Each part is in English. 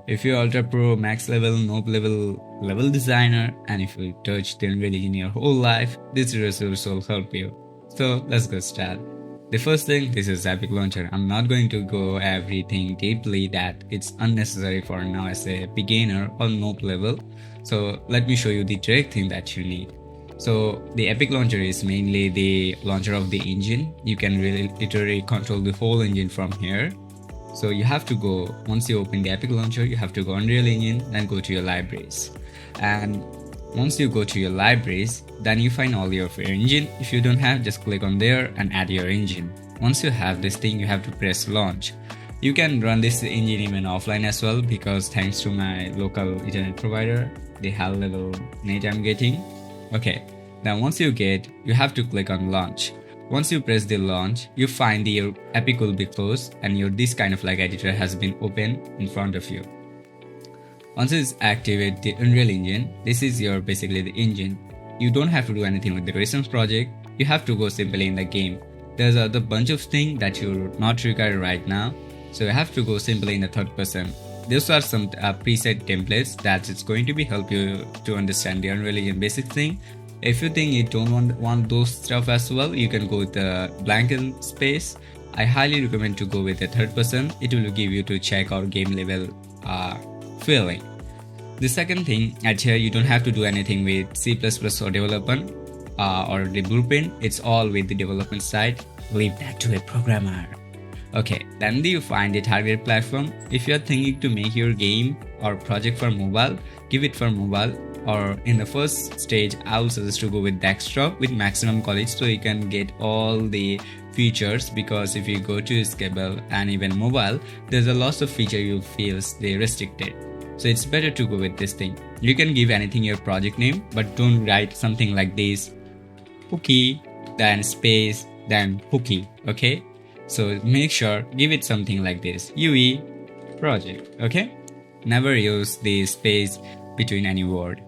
If you're Ultra Pro, Max Level, Nope Level, Level Designer, and if you touch the Unreal Engine your whole life, this resource will help you. So let's get started. The first thing, this is Epic Launcher. I'm not going to go everything deeply that it's unnecessary for now as a beginner or Nope level. So let me show you the direct thing that you need. So the Epic Launcher is mainly the launcher of the engine. You can really literally control the whole engine from here. So you have to go, once you open the Epic Launcher, you have to go Unreal Engine, then go to your libraries. And once you go to your libraries, then you find all your engine. If you don't have, just click on there and add your engine. Once you have this thing, you have to press launch. You can run this engine even offline as well, because thanks to my local internet provider, the high level net I'm getting. Okay, then once you have to click on launch. Once you press the launch, you find your Epic will be closed and your this kind of like editor has been open in front of you. Once it's activate the Unreal Engine, this is your basically the engine. You don't have to do anything with the recent project. You have to go simply in the game. There's a bunch of things that you're not required right now. So you have to go simply in the third person. These are some preset templates that it's going to be help you to understand the Unreal Engine basic thing. If you think you don't want those stuff as well, you can go with the blank space. I highly recommend to go with the third person. It will give you to check our game level feeling. The second thing, at here you don't have to do anything with C++ or development or the blueprint. It's all with the development side. Leave that to a programmer. Okay, then you find the target platform. If you're thinking to make your game or project for mobile, give it for mobile. Or in the first stage, I would suggest to go with desktop with maximum quality so you can get all the features, because if you go to escapable and even mobile, there's a lot of feature you feel they restricted. So it's better to go with this thing. You can give anything your project name, but don't write something like this, Hooky, then space, then Hooky, okay? So make sure, give it something like this, UE project, okay? Never use the space between any word.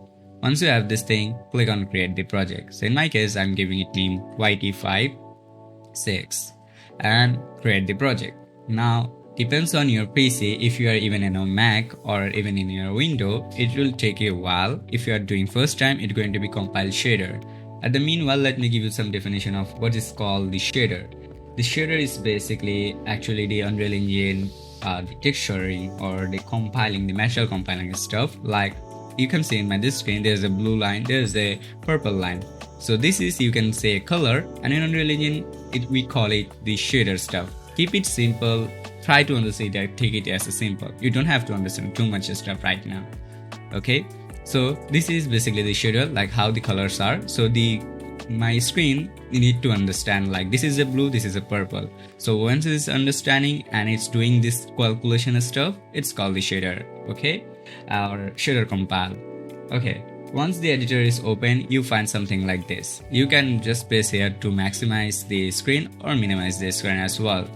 Once you have this thing, click on create the project. So in my case, I'm giving it name YT56 and create the project. Now, depends on your PC. If you are even in a Mac or even in your window, it will take you a while. If you are doing first time, it's going to be compile shader. At the meanwhile, let me give you some definition of what is called the shader. The shader is basically actually the Unreal Engine, the texturing or the compiling, the material compiling stuff. Like you can see in my this screen, there's a blue line, there's a purple line. So this is, you can say, color, and in Unreal Engine, we call it the shader stuff. Keep it simple. Try to understand it, take it as a simple. You don't have to understand too much stuff right now. Okay, so this is basically the shader, like how the colors are. So my screen, you need to understand like this is a blue, this is a purple. So once it's understanding and it's doing this calculation stuff, it's called the shader, okay, or shader compile. Okay, once the editor is open, you find something like this. You can just press here to maximize the screen or minimize the screen as well.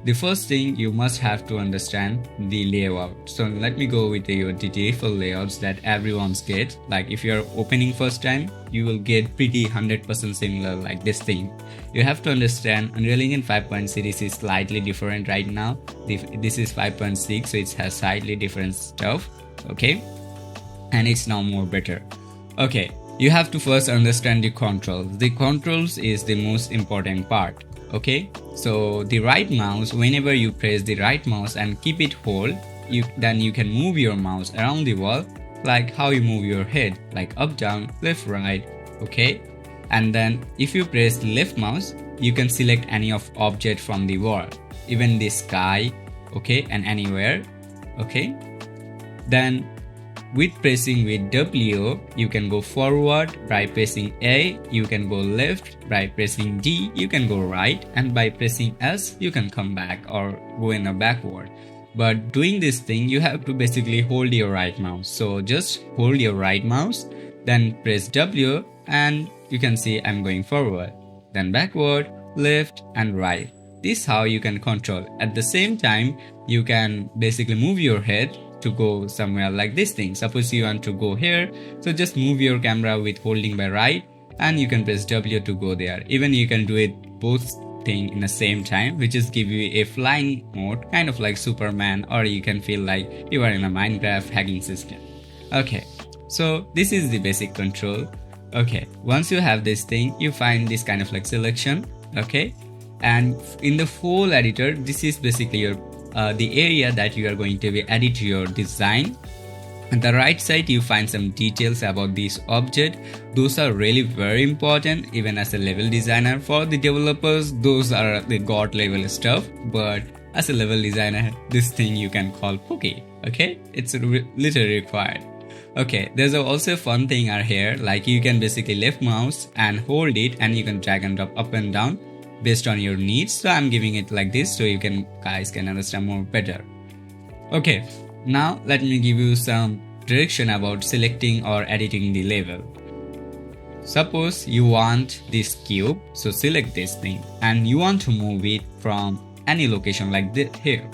The first thing, you must have to understand the layout. So let me go with your default layouts that everyone's get. Like if you're opening first time, you will get pretty 100% similar like this thing. You have to understand Unreal Engine 5.0 series is slightly different right now. This is 5.6, so it has slightly different stuff. Okay, and it's now more better. Okay, you have to first understand the controls. The controls is the most important part. Okay, so the right mouse, whenever you press the right mouse and keep it hold, then you can move your mouse around the wall, like how you move your head, like up, down, left, right. Okay, and then if you press the left mouse, you can select any of object from the wall, even the sky, okay, and anywhere. Okay, then with pressing with W, you can go forward. By pressing A, you can go left. By pressing D, you can go right. And by pressing S, you can come back or go in a backward. But doing this thing, you have to basically hold your right mouse. So just hold your right mouse, then press W, and you can see I'm going forward, then backward, left, and right. This is how you can control. At the same time, you can basically move your head to go somewhere like this thing. Suppose you want to go here, so just move your camera with holding by right, and you can press W to go there. Even you can do it both thing in the same time, which is give you a flying mode, kind of like Superman, or you can feel like you are in a Minecraft hacking system. Okay, so this is the basic control. Okay, once you have this thing, you find this kind of like selection. Okay, and in the whole editor, this is basically your the area that you are going to be edit your design. On the right side, you find some details about this object. Those are really very important, even as a level designer. For the developers, those are the god level stuff, but as a level designer, this thing you can call pookie. Okay, it's literally required. Okay, there's also a fun thing are here, like you can basically left mouse and hold it, and you can drag and drop up and down based on your needs. So I'm giving it like this so you guys can understand more better. Okay, now let me give you some direction about selecting or editing the level. Suppose you want this cube, so select this thing, and you want to move it from any location like this here.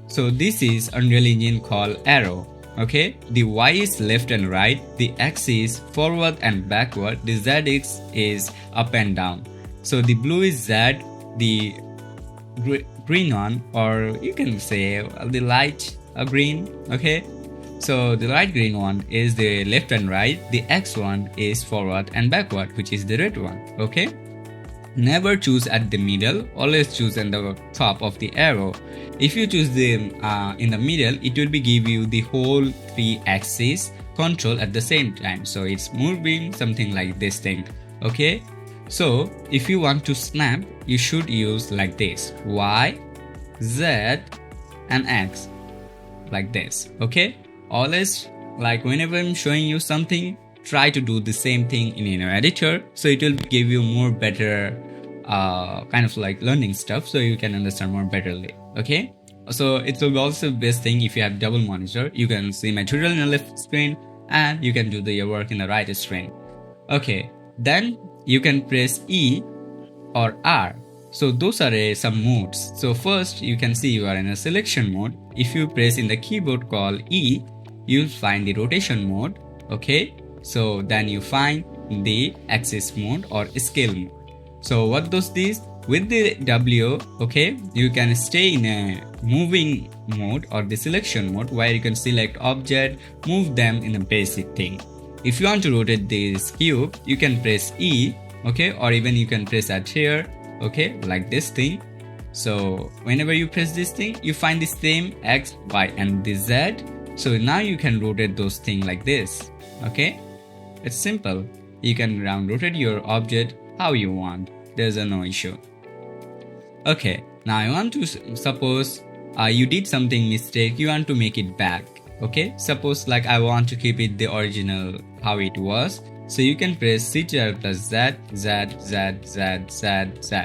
So this is Unreal Engine called arrow. Okay, the Y is left and right, the X is forward and backward, the ZX is up and down. So the blue is Z, the green one, or you can say the light green. Okay, so the light green one is the left and right, the X one is forward and backward, which is the red one. Okay, never choose at the middle, always choose on the top of the arrow. If you choose the in the middle, it will be give you the whole 3 axes control at the same time, so it's moving something like this thing. Okay, so if you want to snap, you should use like this: Y, Z and X, like this. Okay, always, like whenever I'm showing you something, try to do the same thing in your editor, so it will give you more better kind of like learning stuff, so you can understand more betterly. Okay, so it will be also best thing if you have double monitor, you can see my tutorial in the left screen and you can do your work in the right screen. Okay, then you can press E or R. So those are some modes. So first you can see you are in a selection mode. If you press in the keyboard call E, you'll find the rotation mode. Okay, so then you find the axis mode or scale mode. So what does this? With the W, okay, you can stay in a moving mode or the selection mode, where you can select object, move them in a basic thing. If you want to rotate this cube, you can press E, okay, or even you can press at here, okay, like this thing. So whenever you press this thing, you find the same X, Y and the Z. So now you can rotate those things like this. Okay, it's simple. You can round rotate your object how you want. There's no issue. Okay, now I want to suppose you did something mistake, you want to make it back. Okay, suppose like I want to keep it the original how it was. So you can press Ctrl plus Z, Z, Z, Z, Z, Z,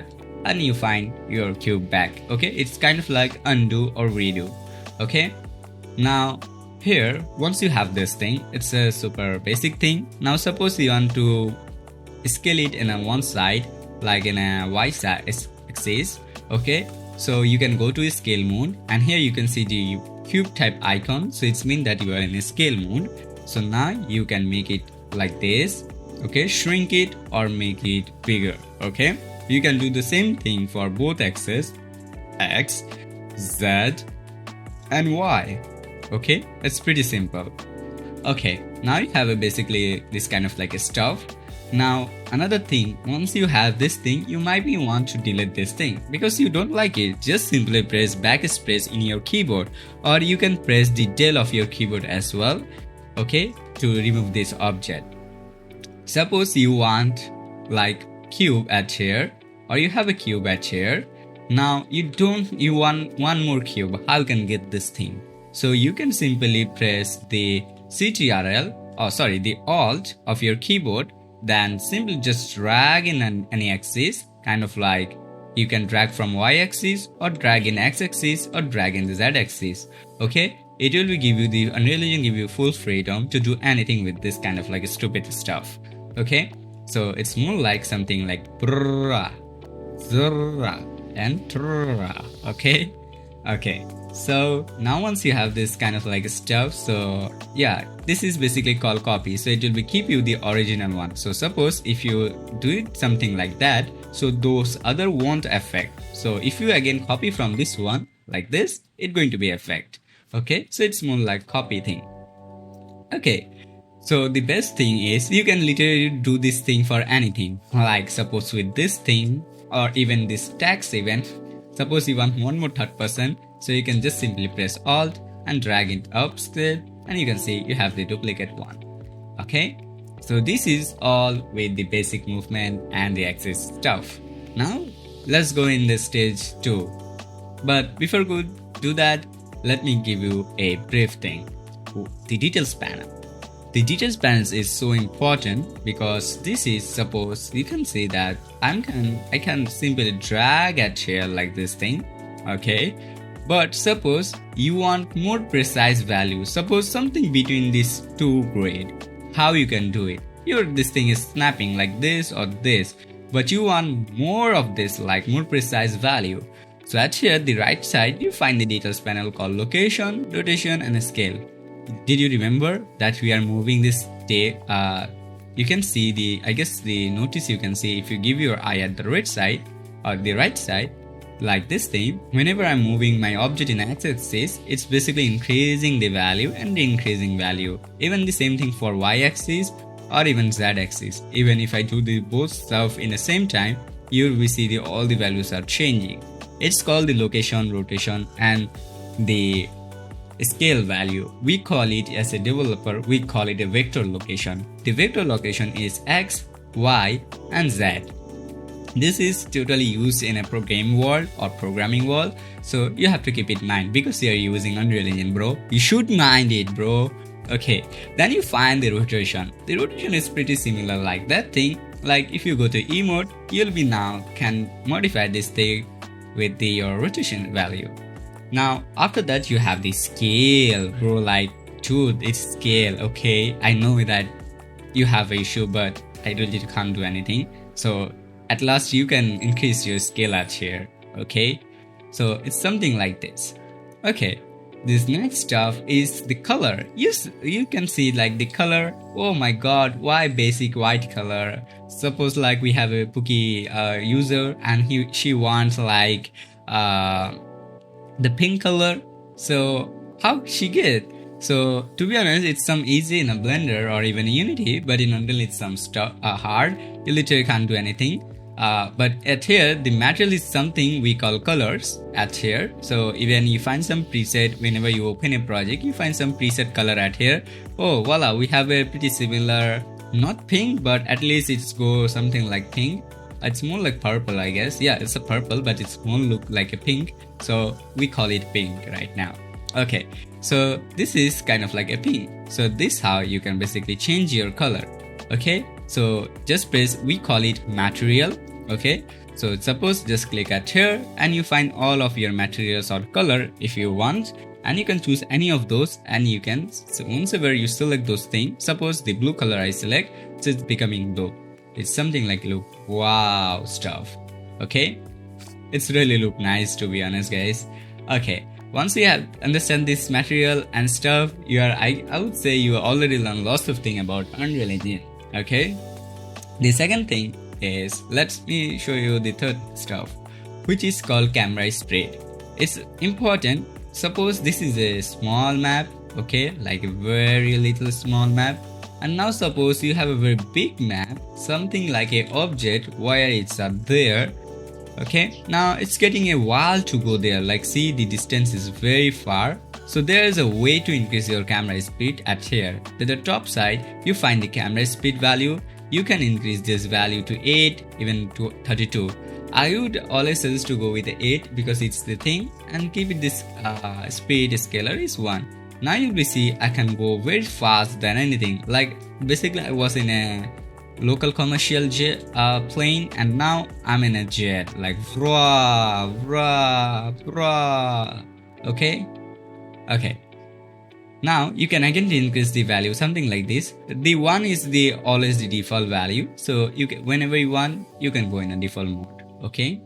and you find your cube back. Okay, it's kind of like undo or redo. Okay, now here, once you have this thing, it's a super basic thing. Now suppose you want to scale it in a one side, like in a Y side axis. Okay, so you can go to scale mode, and here you can see the cube type icon, so it's mean that you are in a scale mode. So now you can make it like this. Okay, shrink it or make it bigger. Okay, you can do the same thing for both axes, X, Z and Y. Okay, it's pretty simple. Okay, now you have basically this kind of like a stuff. Now another thing, once you have this thing, you might be want to delete this thing because you don't like it. Just simply press backspace in your keyboard, or you can press the del of your keyboard as well, okay, to remove this object. Suppose you want like cube at here, or you have a cube at here. Now you want one more cube. How you can get this thing? So you can simply press the the Alt of your keyboard, then simply just drag in any axis, kind of like you can drag from Y axis or drag in X axis or drag in the Z axis. Okay, it will give you the Unreal Engine give you full freedom to do anything with this kind of like stupid stuff. Okay, so it's more like something like brrrra, zrrra, and trrrra. Okay, so now once you have this kind of like stuff, so yeah, this is basically called copy, so it will be keep you the original one. So suppose if you do it something like that, so those other won't affect. So if you again copy from this one like this, it's going to be affect. Okay, so it's more like copy thing. Okay, so the best thing is you can literally do this thing for anything. Like suppose with this thing or even this text event, suppose you want one more third person, so you can just simply press Alt and drag it upscale, and you can see you have the duplicate one. Okay, so this is all with the basic movement and the axis stuff. Now let's go in the stage 2. But before we do that, let me give you a brief thing. The details panel. The details panel is so important because this is, suppose you can see that I can simply drag at here like this thing. Okay, but suppose you want more precise value, suppose something between these two grid, how you can do it? This thing is snapping like this or this, but you want more of this, like more precise value. So at here the right side you find the details panel called location, rotation and scale. Did you remember that we are moving this day? You can see the notice you can see if you give your eye at the right side or the right side like this thing. Whenever I'm moving my object in x-axis, it's basically increasing the value and the increasing value. Even the same thing for y-axis or even z-axis. Even if I do the both stuff in the same time, you will see all the values are changing. It's called the location, rotation and the scale value. We call it, as a developer, we call it a vector location. The vector location is x, y and z. This is totally used in a program world or programming world, so you have to keep it in mind because you are using Unreal Engine, bro. You should mind it, bro. Okay, then you find the rotation. The rotation is pretty similar like that thing. Like if you go to E mode, you'll be now can modify this thing with your rotation value. Now after that you have the scale, bro. Like dude, it's scale. Okay, I know that you have an issue, but I really can't do anything. So at last you can increase your scale at here. Okay, so it's something like this. Okay, this next stuff is the color. Yes, you can see like the color. Oh my god, why basic white color? Suppose like we have a Pookie user and she wants like the pink color. So how she get? So to be honest, it's some easy in a Blender or even a Unity, but in Unreal it's some stuff hard. You literally can't do anything. But at here the material is something we call colors at here. So even you find some preset whenever you open a project, you find some preset color at here. Oh voila, we have a pretty similar, not pink, but at least it's go something like pink. It's more like purple, I guess. Yeah, it's a purple, but it's more look like a pink, so we call it pink right now. Okay, so this is kind of like a pink. So this how you can basically change your color. Okay, so just press, we call it material. Okay, so suppose just click at here and you find all of your materials or color if you want, and you can choose any of those, and you can, so once ever you select those things, suppose the blue color I select, so it's becoming blue. It's something like look wow stuff. Okay, it's really look nice, to be honest guys. Okay, once you have understand this material and stuff, you are I would say you already learned lots of things about Unreal Engine. Okay, the second thing is, let me show you the third stuff, which is called camera spread. It's important. Suppose this is a small map, okay, like a very little small map, and now suppose you have a very big map, something like a object where it's up there. Okay, now it's getting a while to go there, like see the distance is very far. So there is a way to increase your camera speed at here. To the top side you find the camera speed value. You can increase this value to 8, even to 32. I would always suggest to go with the 8 because it's the thing, and keep it this speed scalar is 1. Now you will see I can go very fast than anything. Like basically I was in a local commercial jet plane, and now I'm in a jet like vrah, vrah, vrah. Okay. Now you can again increase the value, something like this. The 1 is the always the default value, so you can, whenever you want, you can go in a default mode. Okay.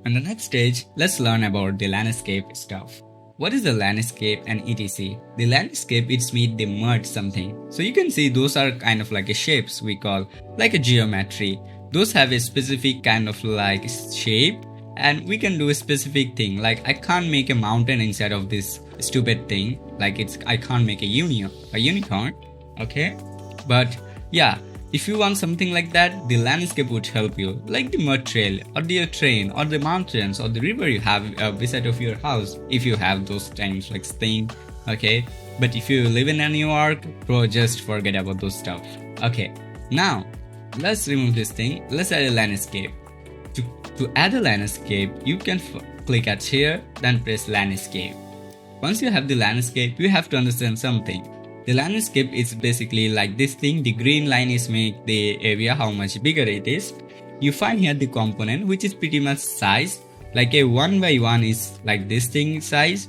On the next stage, let's learn about the landscape stuff. What is the landscape and etc? The landscape, it's mean the mud something. So you can see those are kind of like a shapes we call like a geometry. those have a specific kind of like shape, and we can do a specific thing. Like I can't make a mountain inside of this stupid thing, like I can't make a unicorn, okay? But yeah, if you want something like that, the landscape would help you, like the mud trail or the train or the mountains or the river you have beside of your house, if you have those times like thing, okay? But if you live in New York, bro, just forget about those stuff. Okay, now let's remove this thing. Let's add a landscape. To add a landscape, you can click at here, then press landscape. Once you have the landscape, you have to understand something. The landscape is basically like this thing. The green line is make the area how much bigger it is. You find here the component which is pretty much size, like a 1x1 is like this thing size.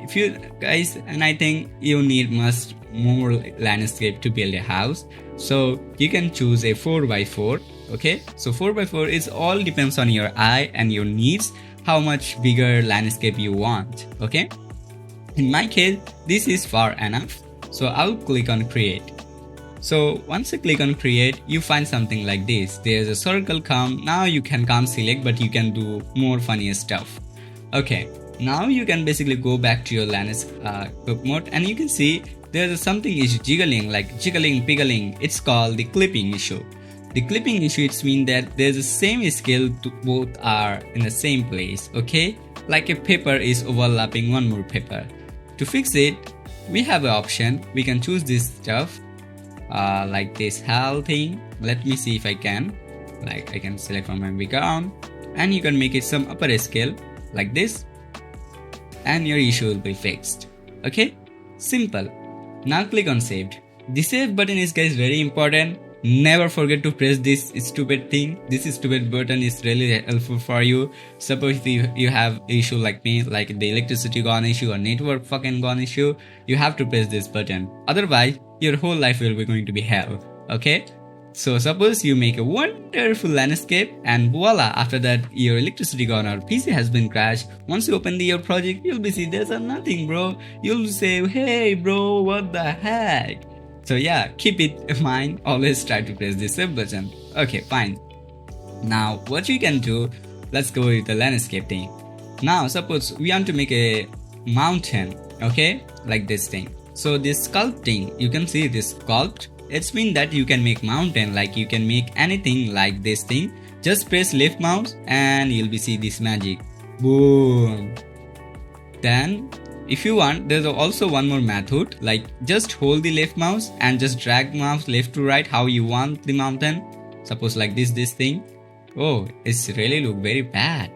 If you guys, and I think you need much more landscape to build a house, so you can choose a 4x4. Okay, so 4x4 is all depends on your eye and your needs, how much bigger landscape you want. Okay, in my case this is far enough, so I'll click on create. So once you click on create, you find something like this. There's a circle come. Now you can come select, but you can do more funny stuff. Okay, now you can basically go back to your landscape mode, and you can see there's something is jiggling, like jiggling, piggling. It's called the clipping issue. The clipping issue, it's mean that there's the same scale to both are in the same place, okay? Like a paper is overlapping one more paper. To fix it, we have an option. We can choose this stuff, like this whole thing. Let me see if I can. Like I can select from my background, and you can make it some upper scale like this, and your issue will be fixed. Okay, simple. Now click on saved. The save button is guys very important. Never forget to press this stupid thing. This stupid button is really helpful for you. Suppose if you have issue like me, like the electricity gone issue or network fucking gone issue, you have to press this button. Otherwise, your whole life will be going to be hell. Okay? So suppose you make a wonderful landscape, and voila, after that your electricity gone or PC has been crashed. Once you open your project, you'll be see there's nothing, bro. You'll say, hey bro, what the heck? So yeah, keep it in mind, always try to press this save button. Okay, fine. Now what you can do, let's go with the landscape thing. Now suppose we want to make a mountain, okay, like this thing. So this sculpting, you can see this sculpt. It's mean that you can make mountain, like you can make anything like this thing. Just press left mouse and you'll be see this magic. Boom. Then if you want, there's also one more method, like just hold the left mouse and just drag mouse left to right how you want the mountain. Suppose like this thing. Oh, it's really look very bad.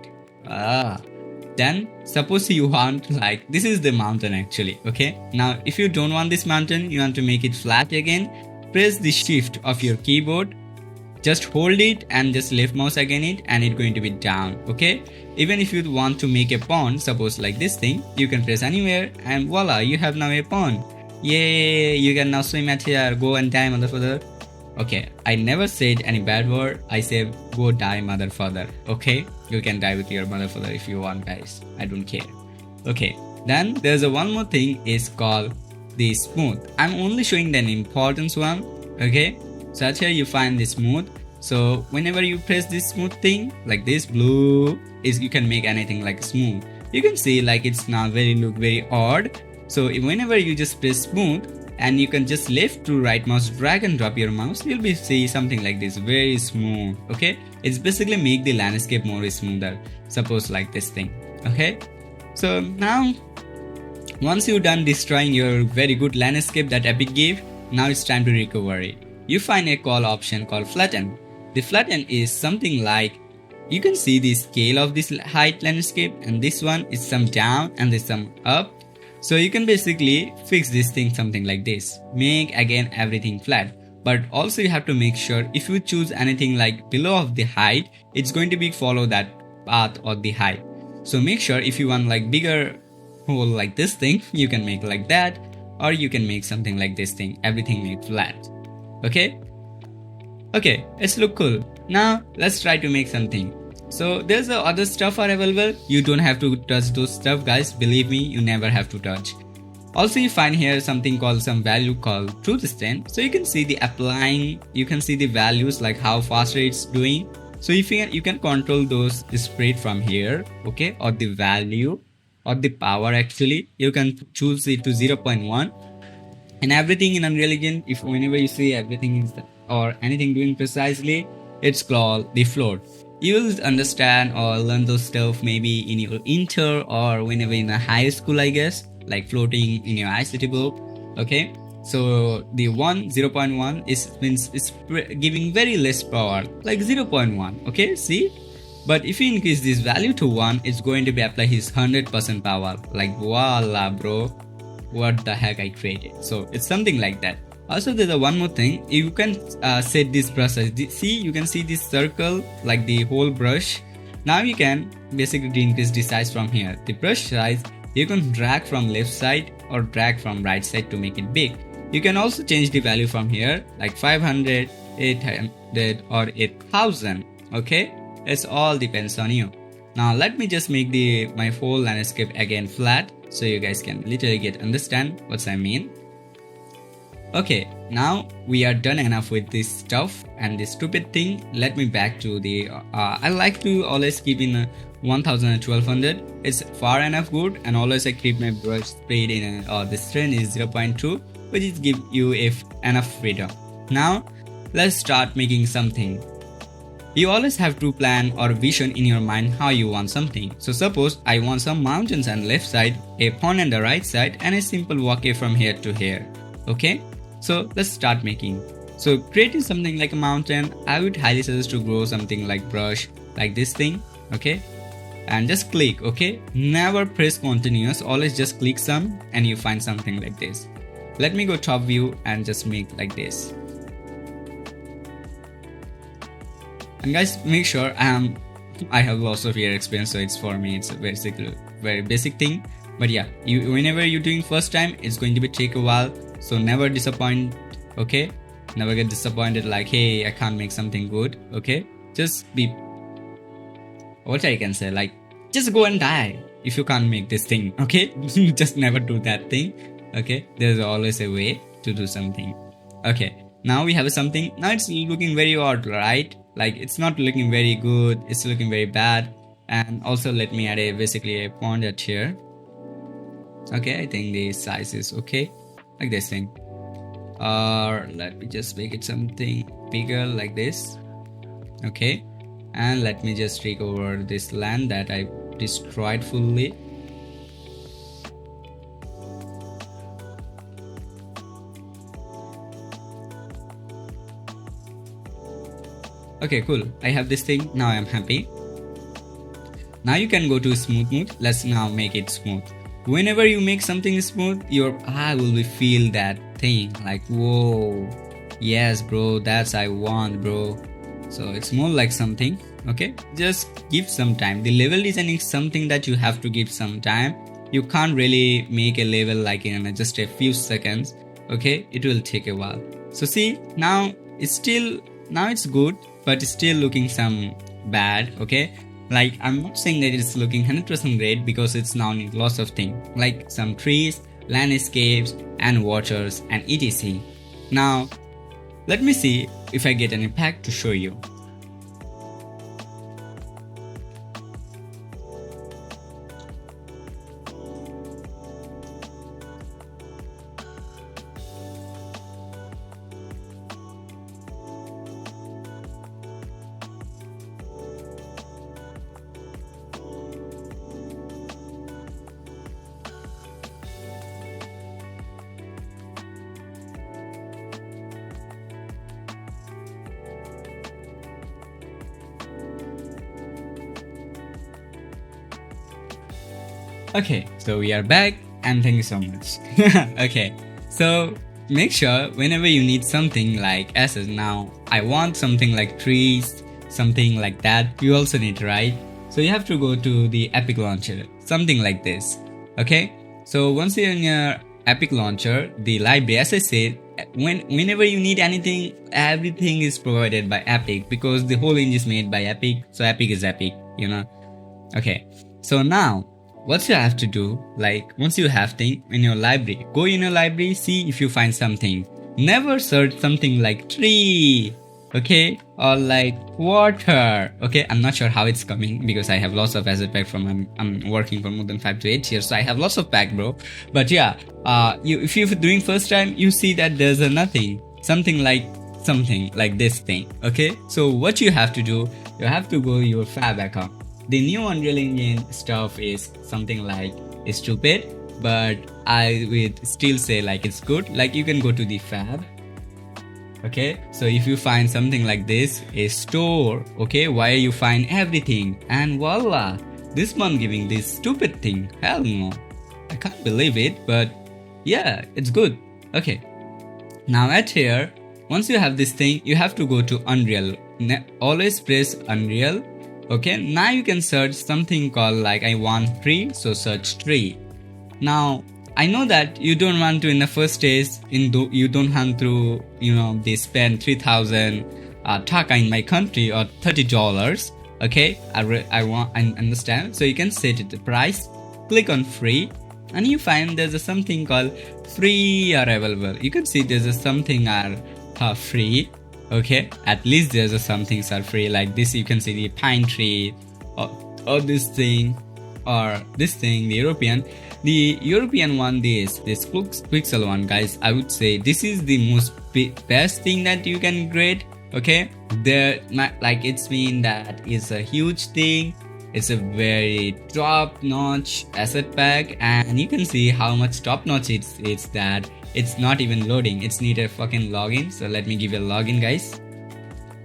Then suppose you want, like this is the mountain actually, okay? Now if you don't want this mountain, you want to make it flat again, press the shift of your keyboard, just hold it and just left mouse again it, and it's going to be down, okay? Even if you want to make a pond, suppose like this thing, you can press anywhere and voila, you have now a pond. Yay, you can now swim at here, go and die motherfucker. Okay, I never said any bad word, I said go die motherfucker, okay? You can die with your motherfucker if you want guys, I don't care. Okay, then there's a one more thing is called the smooth. I'm only showing the important one, okay? So here you find the smooth. So whenever you press this smooth thing like this blue, is you can make anything like smooth. You can see like it's now look very odd. So whenever you just press smooth and you can just left to right mouse drag and drop your mouse, you'll be see something like this very smooth. Okay, it's basically make the landscape more smoother. Suppose like this thing. Okay, so now once you're done destroying your very good landscape that Epic gave, now it's time to recover it. You find a call option called flatten. The flatten is something like, you can see the scale of this height landscape, and this one is some down and this some up. So you can basically fix this thing something like this. Make again everything flat. But also you have to make sure if you choose anything like below of the height, it's going to be follow that path or the height. So make sure if you want like bigger hole like this thing, you can make like that, or you can make something like this thing, everything made flat. Okay, it's look cool. Now let's try to make something. So there's the other stuff are available. You don't have to touch those stuff guys, believe me, you never have to touch. Also, you find here something called some value called truth extent. So you can see the applying, you can see the values like how fast it's doing. So if you can control those spread from here, okay, or the value or the power actually, you can choose it to 0.1. And everything in Unreal Engine, if whenever you see everything is or anything doing precisely, it's called the float. You will understand or learn those stuff maybe in your inter or whenever in a high school, I guess, like floating in your ICT book. Okay, so the 0.1 is means it's giving very less power, like 0.1. Okay, see. But if you increase this value to 1, it's going to be apply his 100% power. Like voila, bro. What the heck I created. So it's something like that. Also, there's one more thing. You can set this brush size. See, you can see this circle, like the whole brush. Now you can basically increase the size from here. The brush size, you can drag from left side or drag from right side to make it big. You can also change the value from here, like 500, 800 or 8000. Okay, it all depends on you. Now let me just make my whole landscape again flat, so you guys can literally understand what I mean. Okay, now we are done enough with this stuff and this stupid thing. Let me back to the I like to always keep in 1000 and 1200. It's far enough good, and always I keep my brush speed in the strength is 0.2, which is give you enough freedom. Now let's start making something. You always have to plan or vision in your mind how you want something. So suppose I want some mountains on left side, a pond on the right side, and a simple walkway from here to here. Okay, so let's start making. So creating something like a mountain, I would highly suggest to grow something like brush, like this thing. Okay, and just click. Okay, never press continuous, always just click some and you find something like this. Let me go top view and just make like this. And guys, make sure I have lots of year experience, so it's for me it's a very basic thing. But yeah, whenever you're doing first time, it's going to take a while, so never disappoint. Okay, never get disappointed like, hey, I can't make something good. Okay, just be, what I can say, like, just go and die if you can't make this thing. Okay, just never do that thing. Okay, there's always a way to do something. Okay, now we have something. Now it's looking very odd, right? Like it's not looking very good, it's looking very bad. And also let me add basically a pond at here. Okay, I think the size is okay, like this thing. Or let me just make it something bigger like this. Okay, and let me just take over this land that I destroyed fully. Okay, cool. I have this thing. Now I'm happy. Now you can go to smooth mode. Let's now make it smooth. Whenever you make something smooth, your eye will feel that thing. Like, whoa. Yes, bro. That's I want, bro. So it's more like something. Okay. Just give some time. The level design is something that you have to give some time. You can't really make a level like in just a few seconds. Okay. It will take a while. So see, now it's good, but it's still looking some bad. Okay, like I'm not saying that it's looking 100% great, because it's now need lots of things like some trees, landscapes and waters and etc. Now let me see if I get an impact to show you. Okay, so we are back and thank you so much. Okay, so make sure whenever you need something like assets, now I want something like trees, something like that, you also need, right? So you have to go to the Epic Launcher, something like this. Okay, so once you're in your Epic Launcher, the library, as I said, whenever you need anything, everything is provided by Epic, because the whole engine is made by Epic, so Epic is Epic, you know. Okay, so now what you have to do, like once you have thing in your library, go in your library, see if you find something. Never search something like tree, okay, or like water, okay. I'm not sure how it's coming because I have lots of asset pack from I'm working for more than 5 to 8 years, so I have lots of pack, bro. But yeah, if you're doing first time, you see that there's a nothing, something like this thing, okay. So what you have to do, you have to go your fab account. The new Unreal Engine stuff is something like stupid, but I would still say like it's good. Like you can go to the fab, okay. So if you find something like this, a store, okay, where you find everything, and voila, this one giving this stupid thing. Hell no, I can't believe it, but yeah, it's good, okay. Now at here, once you have this thing, you have to go to Unreal. Always press Unreal, okay. Now you can search something called like I want tree, so search tree. Now I know that you don't want to in the first stage, you don't want to, they spend 3,000 taka in my country or $30, okay. I understand. So you can set it the price, click on free, and you find there's something called free are available. You can see there's something are free, okay. At least there's some things are free, like this. You can see the pine tree, or this thing, or this thing, the European one, this pixel one, guys. I would say this is the most best thing that you can grade, okay. Like it's mean that it's a huge thing. It's a very top-notch asset pack, and you can see how much top-notch it's that it's not even loading. It's need a fucking login. So let me give you a login, guys.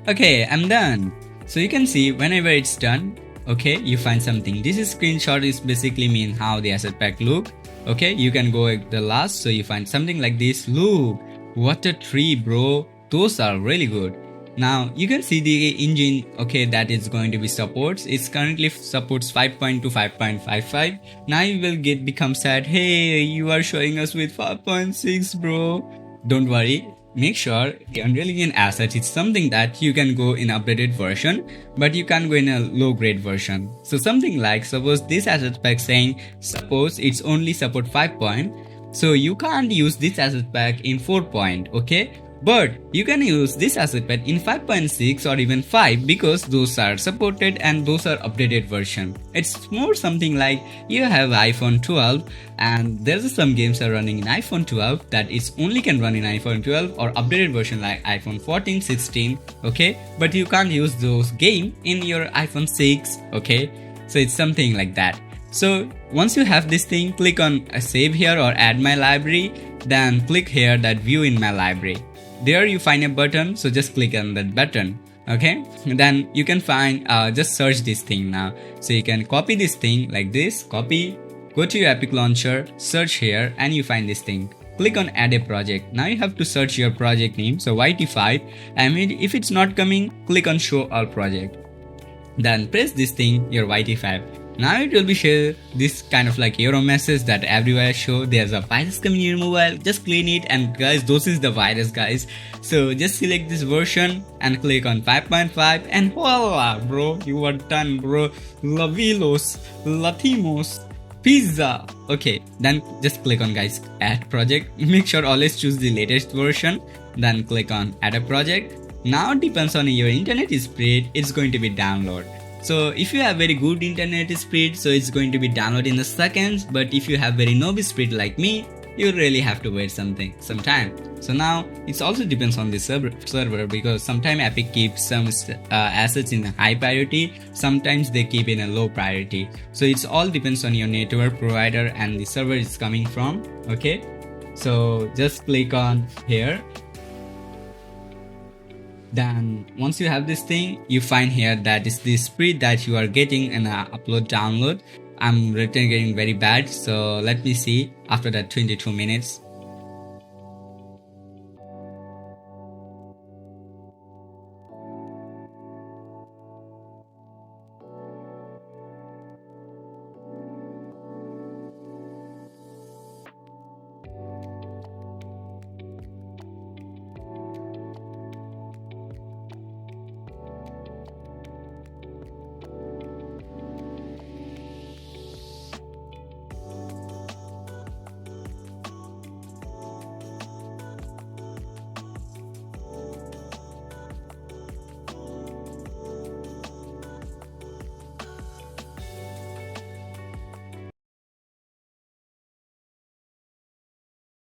Okay, I'm done. So you can see whenever it's done, okay, you find something. This is screenshot is basically mean how the asset pack look, okay. You can go at the last, so you find something like this. Look, what a tree, bro. Those are really good. Now you can see the engine, okay, that is going to be supports. It's currently supports 5.2 5.55. Now you will become sad. Hey, you are showing us with 5.6, bro. Don't worry. Make sure the Unreal Engine asset is something that you can go in updated version, but you can't go in a low grade version. So something like, suppose this asset pack saying suppose it's only support 5 point, so you can't use this asset pack in 4 point, okay. But you can use this asset pack in 5.6 or even 5 because those are supported and those are updated version. It's more something like you have iPhone 12 and there's some games are running in iPhone 12 that it's only can run in iPhone 12 or updated version like iPhone 14, 16, okay. But you can't use those game in your iPhone 6, okay. So it's something like that. So once you have this thing, click on save here or add my library, then click here that view in my library. There you find a button, so just click on that button, okay. Then you can find just search this thing now. So you can copy this thing like this, copy, go to your Epic launcher, search here, and you find this thing. Click on add a project. Now you have to search your project name, so YT5, and if it's not coming, click on show all project. Then press this thing, your YT5. Now it will be share this kind of like error message that everywhere show there's a virus coming in your mobile. Just clean it, and guys, this is the virus, guys. So just select this version and click on 5.5 and voila, bro, you are done, bro. Lavilos, Latimos, Pizza. Okay, then just click on guys add project. Make sure always choose the latest version. Then click on add a project. Now it depends on your internet speed, it's going to be download. So if you have very good internet speed, so it's going to be download in a seconds. But if you have very noob speed like me, you really have to wait some time. So now it also depends on the server because sometimes Epic keeps some assets in a high priority, sometimes they keep in a low priority. So it's all depends on your network provider and the server it's coming from, okay. So just click on here. Then once you have this thing, you find here that is the speed that you are getting in upload download. I'm getting very bad, so let me see after that 22 minutes.